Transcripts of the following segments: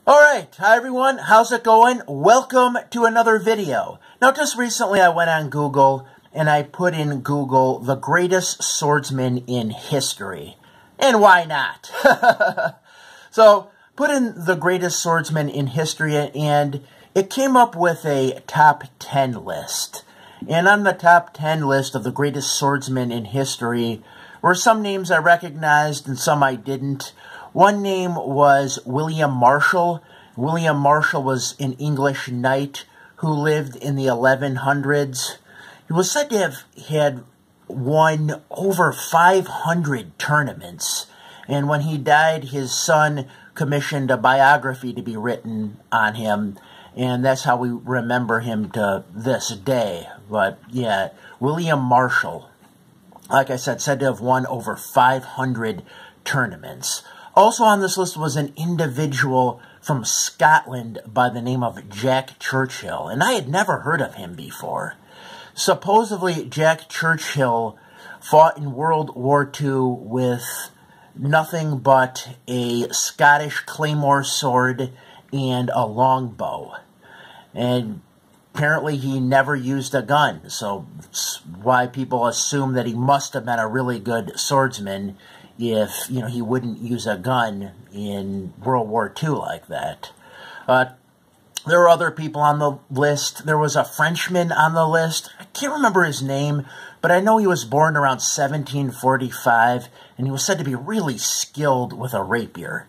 Alright, hi everyone, how's it going? Welcome to another video. Now just recently I went on Google and I put in Google the greatest swordsman in history. And why not? So, put in the greatest swordsman in history and it came up with a top 10 list. And on the top 10 list of the greatest swordsmen in history were some names I recognized and some I didn't. One name was William Marshall. William Marshall was an English knight who lived in the 1100s. He was said to have had won over 500 tournaments. And when he died, his son commissioned a biography to be written on him. And that's how we remember him to this day. But yeah, William Marshall, like I said to have won over 500 tournaments. Also on this list was an individual from Scotland by the name of Jack Churchill, and I had never heard of him before. Supposedly, Jack Churchill fought in World War II with nothing but a Scottish claymore sword and a longbow. And apparently he never used a gun, so that's why people assume that he must have been a really good swordsman if, he wouldn't use a gun in World War II like that. There were other people on the list. There was a Frenchman on the list. I can't remember his name, but I know he was born around 1745, and he was said to be really skilled with a rapier.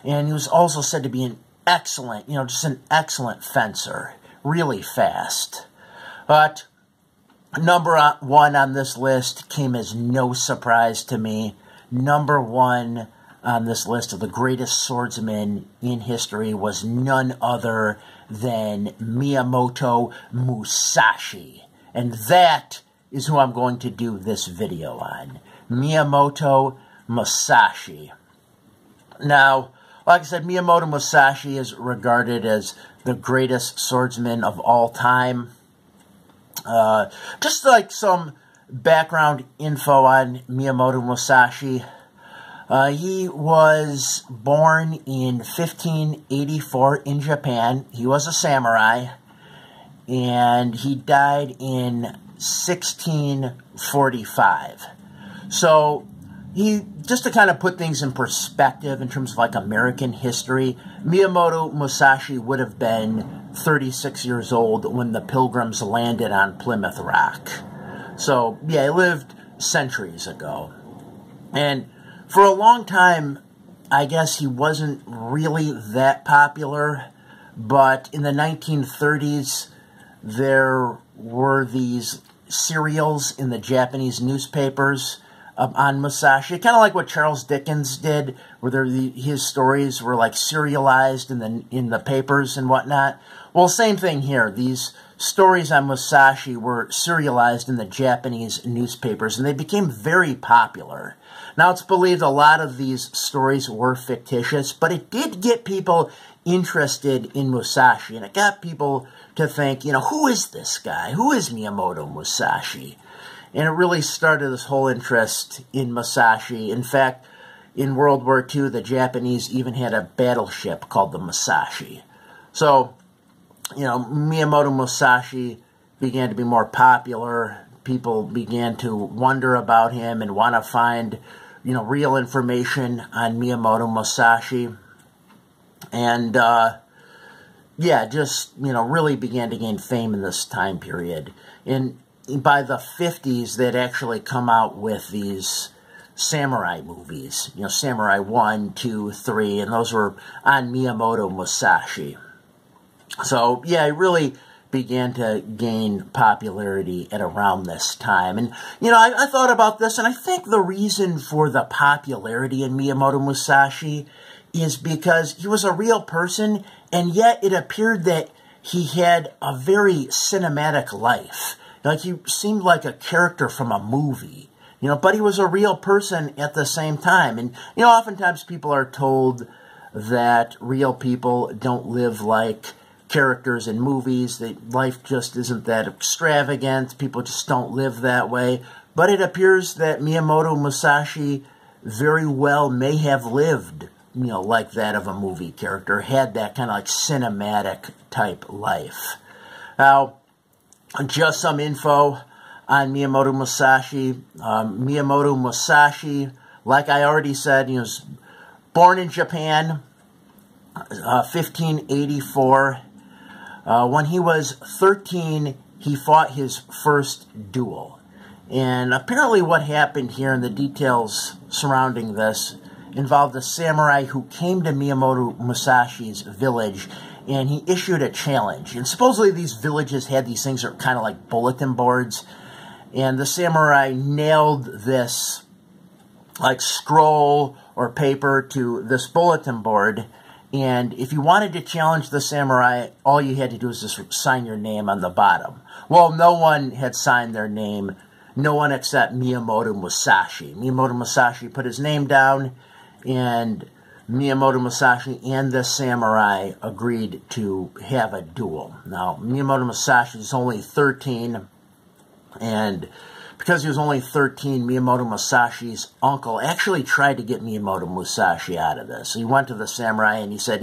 And he was also said to be an excellent, just an excellent fencer. Really fast. But number one on this list came as no surprise to me. Number one on this list of the greatest swordsmen in history was none other than Miyamoto Musashi. And that is who I'm going to do this video on. Miyamoto Musashi. Now, like I said, Miyamoto Musashi is regarded as the greatest swordsman of all time. Just like some background info on Miyamoto Musashi. He was born in 1584 in Japan. He was a samurai. And he died in 1645. So, just to kind of put things in perspective in terms of like American history, Miyamoto Musashi would have been 36 years old when the Pilgrims landed on Plymouth Rock. So, yeah, he lived centuries ago. And for a long time, I guess he wasn't really that popular, but in the 1930s, there were these serials in the Japanese newspapers on Musashi, kind of like what Charles Dickens did, where his stories were like serialized in the papers and whatnot. Well, same thing here. These stories on Musashi were serialized in the Japanese newspapers, and they became very popular. Now, it's believed a lot of these stories were fictitious, but it did get people interested in Musashi, and it got people to think, who is this guy? Who is Miyamoto Musashi? And it really started this whole interest in Musashi. In fact, in World War II, the Japanese even had a battleship called the Musashi. So, Miyamoto Musashi began to be more popular. People began to wonder about him and want to find, real information on Miyamoto Musashi. And, really began to gain fame in this time period. And by the 50s, they'd actually come out with these samurai movies. Samurai 1, 2, 3, and those were on Miyamoto Musashi. So, yeah, it really began to gain popularity at around this time. And, I thought about this, and I think the reason for the popularity in Miyamoto Musashi is because he was a real person, and yet it appeared that he had a very cinematic life. Like, he seemed like a character from a movie, but he was a real person at the same time. And, oftentimes people are told that real people don't live like characters in movies, that life just isn't that extravagant, people just don't live that way. But it appears that Miyamoto Musashi very well may have lived, like that of a movie character, had that kind of like cinematic type life. Now, just some info on Miyamoto Musashi. Miyamoto Musashi, like I already said, he was born in Japan, 1584. When he was 13, he fought his first duel. And apparently what happened here, and the details surrounding this, involved a samurai who came to Miyamoto Musashi's village, and he issued a challenge. And supposedly these villages had these things that are kind of like bulletin boards, and the samurai nailed this like scroll or paper to this bulletin board, and if you wanted to challenge the samurai, all you had to do was just sign your name on the bottom. Well, no one had signed their name, no one except Miyamoto Musashi. Miyamoto Musashi put his name down, and Miyamoto Musashi and the samurai agreed to have a duel. Now, Miyamoto Musashi is only 13, and because he was only 13, Miyamoto Musashi's uncle actually tried to get Miyamoto Musashi out of this. He went to the samurai and he said,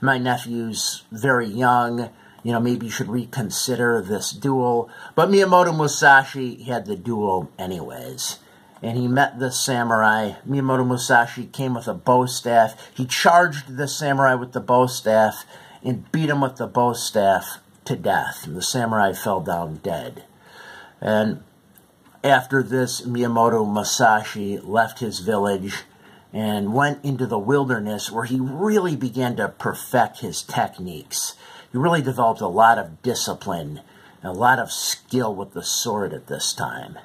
my nephew's very young, maybe you should reconsider this duel. But Miyamoto Musashi had the duel anyways. And he met the samurai. Miyamoto Musashi came with a bow staff. He charged the samurai with the bow staff and beat him with the bow staff to death. And the samurai fell down dead. And after this, Miyamoto Musashi left his village and went into the wilderness, where he really began to perfect his techniques. He really developed a lot of discipline and a lot of skill with the sword at this time.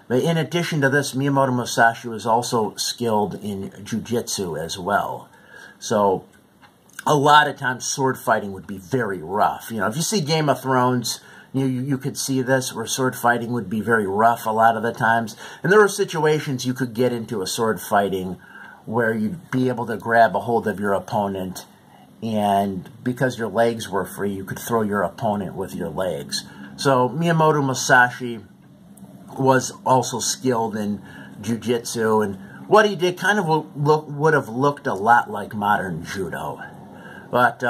But in addition to this, Miyamoto Musashi was also skilled in jiu-jitsu as well. So a lot of times sword fighting would be very rough. If you see Game of Thrones, you could see this, where sword fighting would be very rough a lot of the times. And there were situations you could get into a sword fighting where you'd be able to grab a hold of your opponent, and because your legs were free, you could throw your opponent with your legs. So Miyamoto Musashi was also skilled in jiu-jitsu, and what he did kind of would have looked a lot like modern judo. But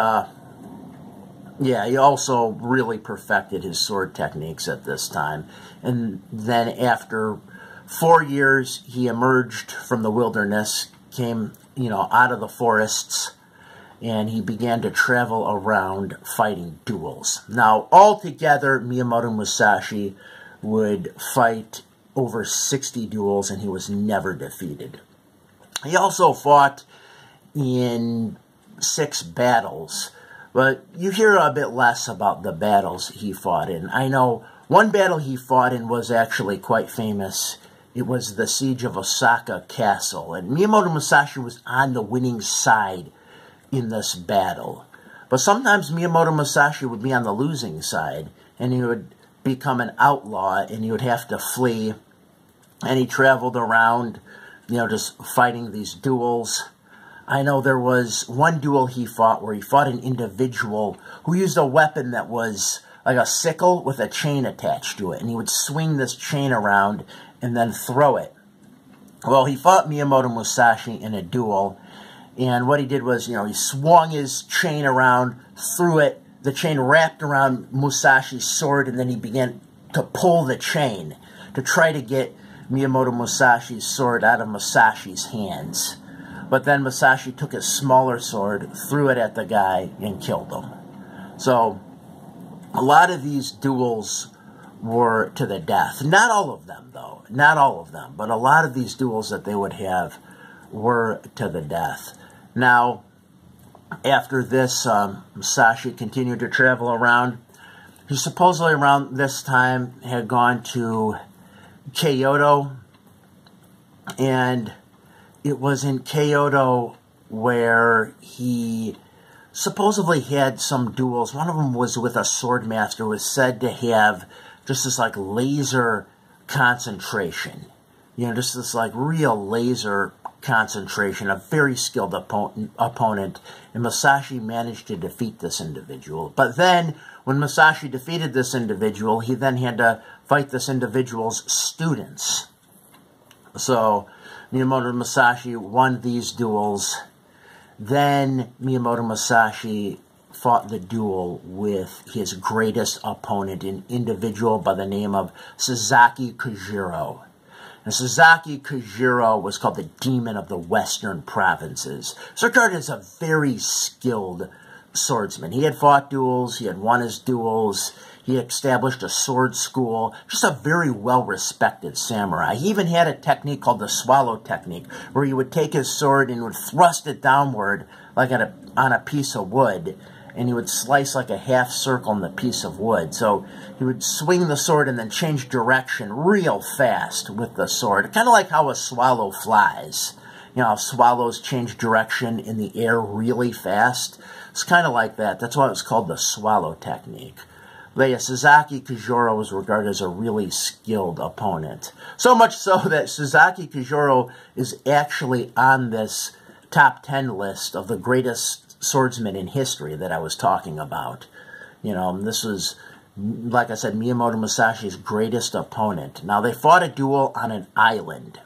yeah, he also really perfected his sword techniques at this time. And then after 4 years, he emerged from the wilderness, came, out of the forests, and he began to travel around fighting duels. Now, altogether, Miyamoto Musashi would fight over 60 duels, and he was never defeated. He also fought in 6 battles. But you hear a bit less about the battles he fought in. I know one battle he fought in was actually quite famous. It was the siege of Osaka Castle. And Miyamoto Musashi was on the winning side in this battle. But sometimes Miyamoto Musashi would be on the losing side, and he would become an outlaw, and he would have to flee. And he traveled around, just fighting these duels. I know there was one duel he fought where he fought an individual who used a weapon that was like a sickle with a chain attached to it. And he would swing this chain around and then throw it. Well, he fought Miyamoto Musashi in a duel. And what he did was, he swung his chain around, threw it. The chain wrapped around Musashi's sword, and then he began to pull the chain to try to get Miyamoto Musashi's sword out of Musashi's hands. But then Musashi took his smaller sword, threw it at the guy, and killed him. So, a lot of these duels were to the death. Not all of them, though. Not all of them. But a lot of these duels that they would have were to the death. Now, after this, Musashi continued to travel around. He supposedly around this time had gone to Kyoto, and it was in Kyoto where he supposedly had some duels. One of them was with a sword master who was said to have just this like laser concentration. Just this like real laser concentration, a very skilled opponent, and Musashi managed to defeat this individual. But then, when Musashi defeated this individual, he then had to fight this individual's students. So, Miyamoto Musashi won these duels. Then Miyamoto Musashi fought the duel with his greatest opponent, an individual by the name of Sasaki Kojiro. And Sasaki Kojiro was called the Demon of the Western Provinces. So regarded as a very skilled swordsman. He had fought duels, he had won his duels, he established a sword school, just a very well-respected samurai. He even had a technique called the swallow technique, where he would take his sword and would thrust it downward like on a piece of wood, and he would slice like a half circle in the piece of wood. So he would swing the sword and then change direction real fast with the sword, kind of like how a swallow flies. You know, how swallows change direction in the air really fast. It's kind of like that. That's why it's called the swallow technique. But yeah, Sasaki Kojiro was regarded as a really skilled opponent. So much so that Sasaki Kojiro is actually on this top 10 list of the greatest swordsmen in history that I was talking about. You know, this was, like I said, Miyamoto Musashi's greatest opponent. Now, they fought a duel on an island.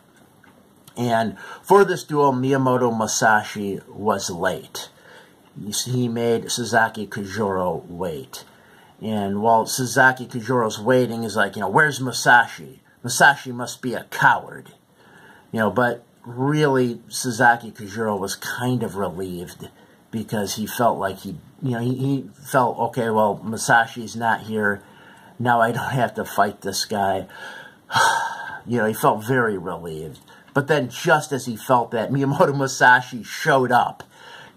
And for this duel, Miyamoto Musashi was late. He made Sasaki Kojiro wait. And while Sasaki Kojiro's waiting, he's like, you know, where's Musashi? Musashi must be a coward. You know, but really, Sasaki Kojiro was kind of relieved because he felt like he felt, okay, well, Musashi's not here. Now I don't have to fight this guy. You know, he felt very relieved. But then just as he felt that, Miyamoto Musashi showed up.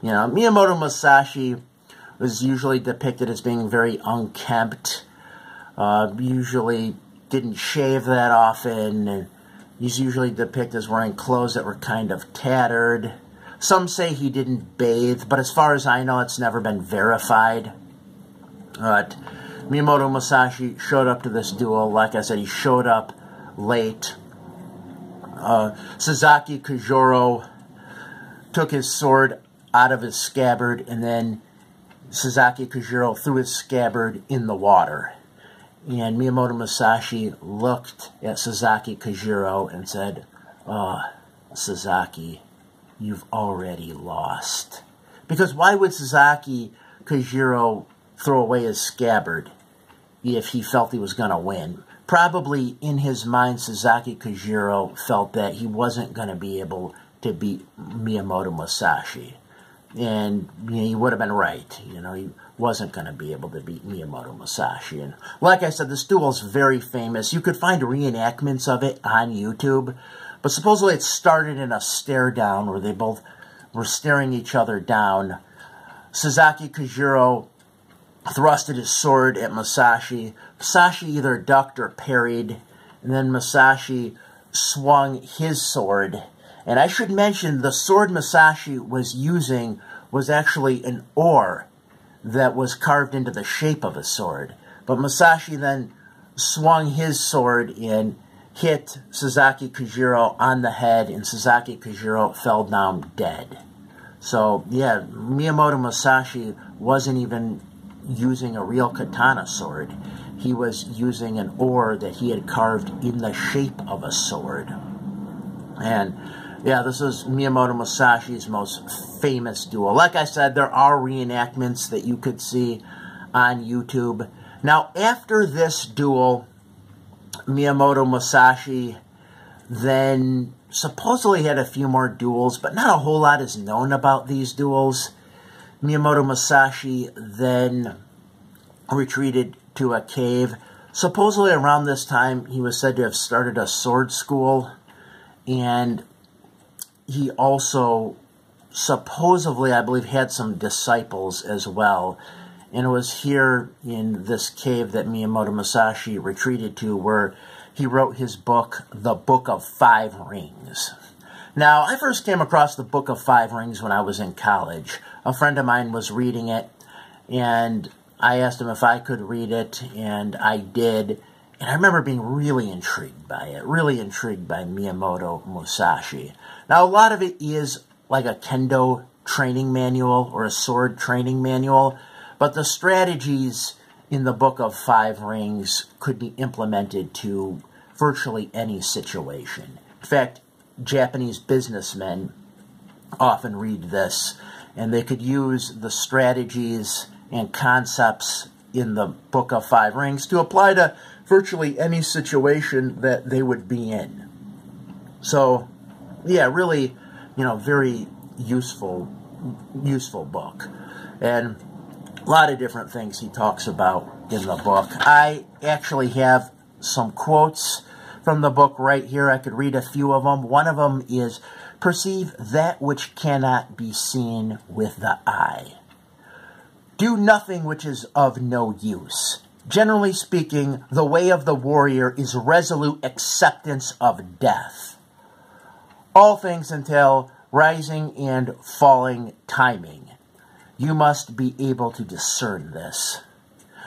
You know, Miyamoto Musashi was usually depicted as being very unkempt, usually didn't shave that often, and he's usually depicted as wearing clothes that were kind of tattered. Some say he didn't bathe, but as far as I know, it's never been verified. But Miyamoto Musashi showed up to this duel. Like I said, he showed up late. Sasaki Kojiro took his sword out of his scabbard, and then Sasaki Kojiro threw his scabbard in the water. And Miyamoto Musashi looked at Sasaki Kojiro and said, "Oh, Sasaki, you've already lost." Because why would Sasaki Kojiro throw away his scabbard if he felt he was going to win? Probably in his mind, Sasaki Kojiro felt that he wasn't going to be able to beat Miyamoto Musashi. And you know, he would have been right. You know, he wasn't going to be able to beat Miyamoto Musashi. And like I said, this duel is very famous. You could find reenactments of it on YouTube. But supposedly it started in a stare down where they both were staring each other down. Sasaki Kojiro thrusted his sword at Musashi. Musashi either ducked or parried. And then Musashi swung his sword. And I should mention, the sword Musashi was using was actually an oar that was carved into the shape of a sword. But Musashi then swung his sword and hit Sasaki Kojiro on the head, and Sasaki Kojiro fell down dead. So, yeah, Miyamoto Musashi wasn't even using a real katana sword. He was using an oar that he had carved in the shape of a sword. And yeah, this is Miyamoto Musashi's most famous duel. Like I said, there are reenactments that you could see on YouTube. Now, after this duel, Miyamoto Musashi then supposedly had a few more duels, but not a whole lot is known about these duels. Miyamoto Musashi then retreated to a cave. Supposedly around this time, he was said to have started a sword school, and he also supposedly, I believe, had some disciples as well. And it was here in this cave that Miyamoto Musashi retreated to where he wrote his book, The Book of Five Rings. Now, I first came across the Book of Five Rings when I was in college. A friend of mine was reading it, and I asked him if I could read it, and I did. And I remember being really intrigued by it, really intrigued by Miyamoto Musashi. Now, a lot of it is like a kendo training manual or a sword training manual, but the strategies in the Book of Five Rings could be implemented to virtually any situation. In fact, Japanese businessmen often read this, and they could use the strategies and concepts in the Book of Five Rings to apply to virtually any situation that they would be in. So, yeah, really, very useful book. And a lot of different things he talks about in the book. I actually have some quotes from the book right here. I could read a few of them. One of them is, "Perceive that which cannot be seen with the eye. Do nothing which is of no use. Generally speaking, the way of the warrior is resolute acceptance of death. All things entail rising and falling timing. You must be able to discern this.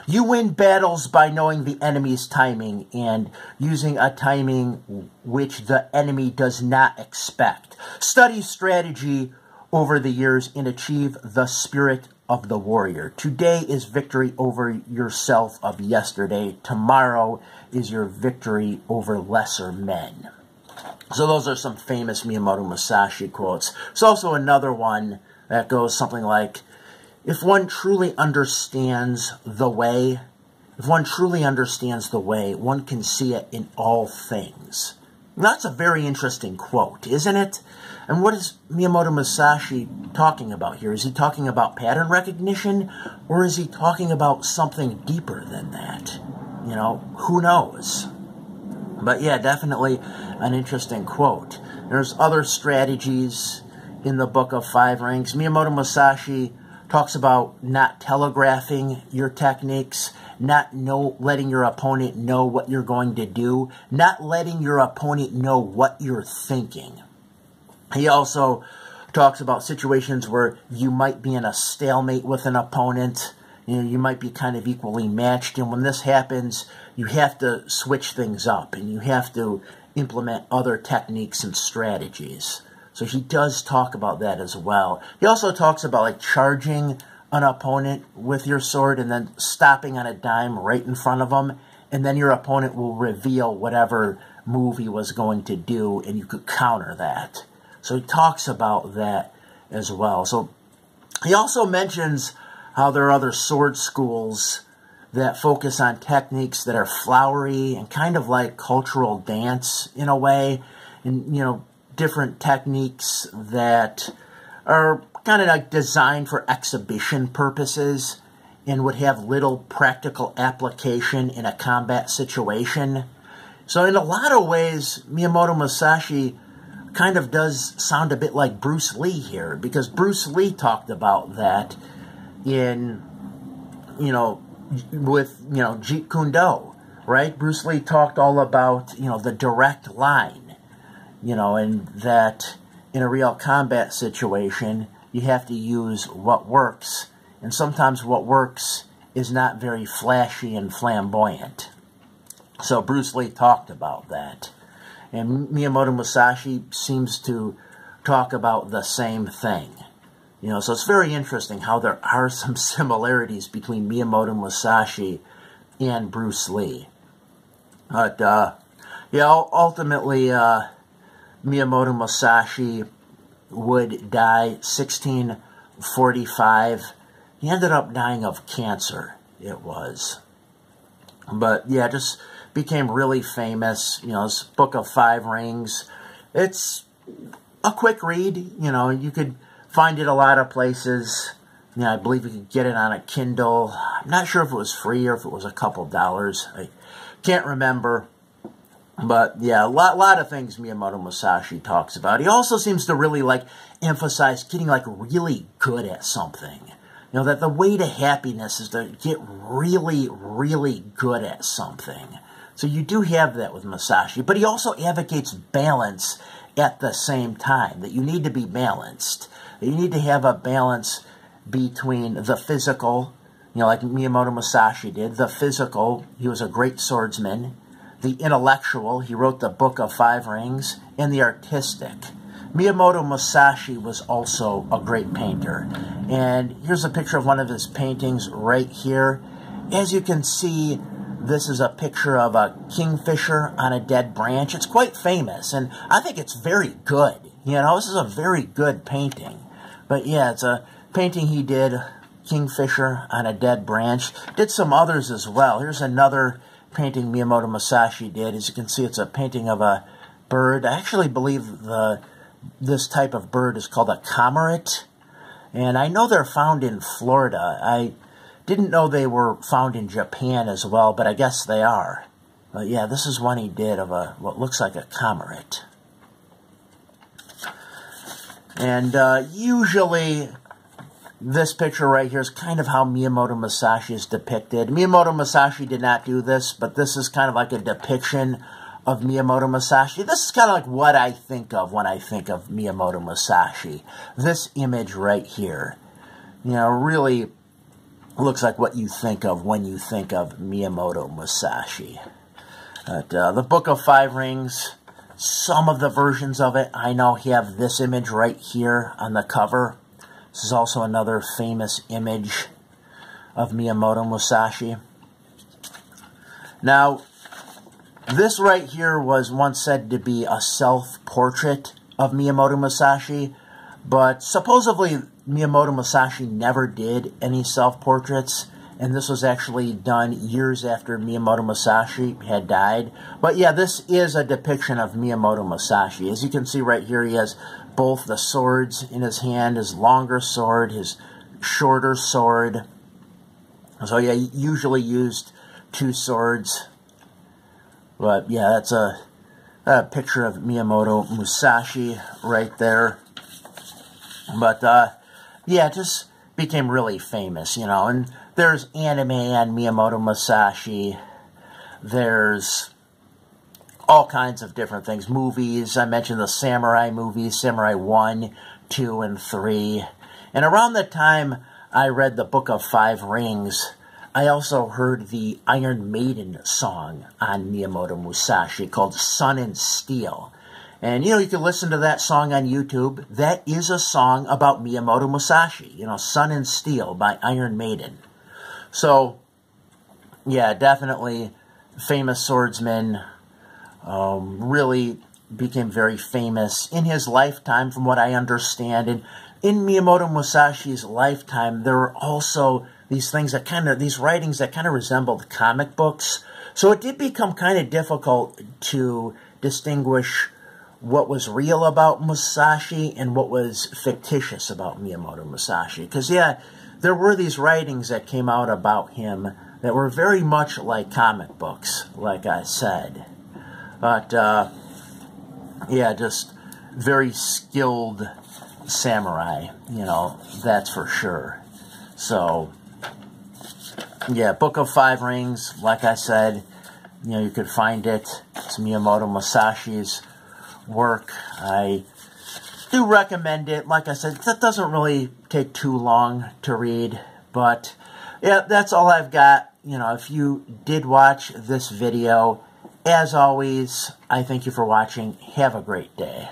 You win battles by knowing the enemy's timing and using a timing which the enemy does not expect. Study strategy over the years and achieve the spirit of the warrior. Today is victory over yourself of yesterday. Tomorrow is your victory over lesser men." So those are some famous Miyamoto Musashi quotes. There's also another one that goes something like, if one truly understands the way, one can see it in all things. And that's a very interesting quote, isn't it? And what is Miyamoto Musashi talking about here? Is he talking about pattern recognition, or is he talking about something deeper than that? Who knows? But yeah, definitely an interesting quote. There's other strategies in the Book of Five Rings. Miyamoto Musashi talks about not telegraphing your techniques, not letting your opponent know what you're going to do, not letting your opponent know what you're thinking. He also talks about situations where you might be in a stalemate with an opponent. You might be kind of equally matched, and when this happens, you have to switch things up, and you have to implement other techniques and strategies. So he does talk about that as well. He also talks about charging an opponent with your sword and then stopping on a dime right in front of him, and then your opponent will reveal whatever move he was going to do, and you could counter that. So he talks about that as well. So he also mentions how there are other sword schools that focus on techniques that are flowery and kind of like cultural dance in a way, and different techniques that are kind of like designed for exhibition purposes and would have little practical application in a combat situation. So in a lot of ways, Miyamoto Musashi kind of does sound a bit like Bruce Lee here, because Bruce Lee talked about that in, with, Jeet Kune Do, right? Bruce Lee talked all about, the direct line, and that in a real combat situation, you have to use what works, and sometimes what works is not very flashy and flamboyant. So Bruce Lee talked about that. And Miyamoto Musashi seems to talk about the same thing. So it's very interesting how there are some similarities between Miyamoto Musashi and Bruce Lee. But, ultimately, Miyamoto Musashi would die 1645. He ended up dying of cancer, it was. But, yeah, just became really famous. This Book of Five Rings. It's a quick read. You could find it a lot of places. I believe you could get it on a Kindle. I'm not sure if it was free or if it was a couple dollars. I can't remember. But, yeah, a lot of things Miyamoto Musashi talks about. He also seems to really, emphasize getting, really good at something. That the way to happiness is to get really, really good at something. So you do have that with Musashi. But he also advocates balance at the same time, that you need to be balanced. That you need to have a balance between the physical, like Miyamoto Musashi did. The physical, he was a great swordsman. The intellectual, he wrote the Book of Five Rings. And the artistic. Miyamoto Musashi was also a great painter. And here's a picture of one of his paintings right here. As you can see, this is a picture of a kingfisher on a dead branch. It's quite famous, and I think it's very good. This is a very good painting. But yeah, it's a painting he did, Kingfisher on a Dead Branch. Did some others as well. Here's another painting Miyamoto Musashi did. As you can see, it's a painting of a bird. I actually believe this type of bird is called a cormorant. And I know they're found in Florida. I didn't know they were found in Japan as well, but I guess they are. But yeah, this is one he did of what looks like a cormorant. And usually this picture right here is kind of how Miyamoto Musashi is depicted. Miyamoto Musashi did not do this, but this is kind of like a depiction of Miyamoto Musashi. This is kind of like what I think of when I think of Miyamoto Musashi. This image right here, you know, really looks like what you think of when you think of Miyamoto Musashi. The Book of Five Rings, some of the versions of it, I know have this image right here on the cover. This is also another famous image of Miyamoto Musashi. Now, this right here was once said to be a self-portrait of Miyamoto Musashi, but supposedly Miyamoto Musashi never did any self-portraits, and this was actually done years after Miyamoto Musashi had died. But yeah, this is a depiction of Miyamoto Musashi. As you can see right here, he has both the swords in his hand, his longer sword, his shorter sword. So yeah, he usually used two swords. But yeah, that's a picture of Miyamoto Musashi right there. But yeah, it just became really famous, you know. And there's anime on Miyamoto Musashi. There's all kinds of different things. Movies, I mentioned the samurai movies, Samurai 1, 2, and 3. And around the time I read the Book of Five Rings, I also heard the Iron Maiden song on Miyamoto Musashi called Sun and Steel. And, you know, you can listen to that song on YouTube. That is a song about Miyamoto Musashi, you know, Sun and Steel by Iron Maiden. So, yeah, definitely famous swordsman. Really became very famous in his lifetime, from what I understand. And in Miyamoto Musashi's lifetime, there were also these things that these writings that kind of resembled comic books. So it did become kind of difficult to distinguish what was real about Musashi and what was fictitious about Miyamoto Musashi. Because, yeah, there were these writings that came out about him that were very much like comic books, like I said. But, yeah, just very skilled samurai, you know, that's for sure. So, yeah, Book of Five Rings, like I said, you know, you could find it. It's Miyamoto Musashi's work. I do recommend it. Like I said, that doesn't really take too long to read. But, yeah, that's all I've got. You know, if you did watch this video, as always, I thank you for watching. Have a great day.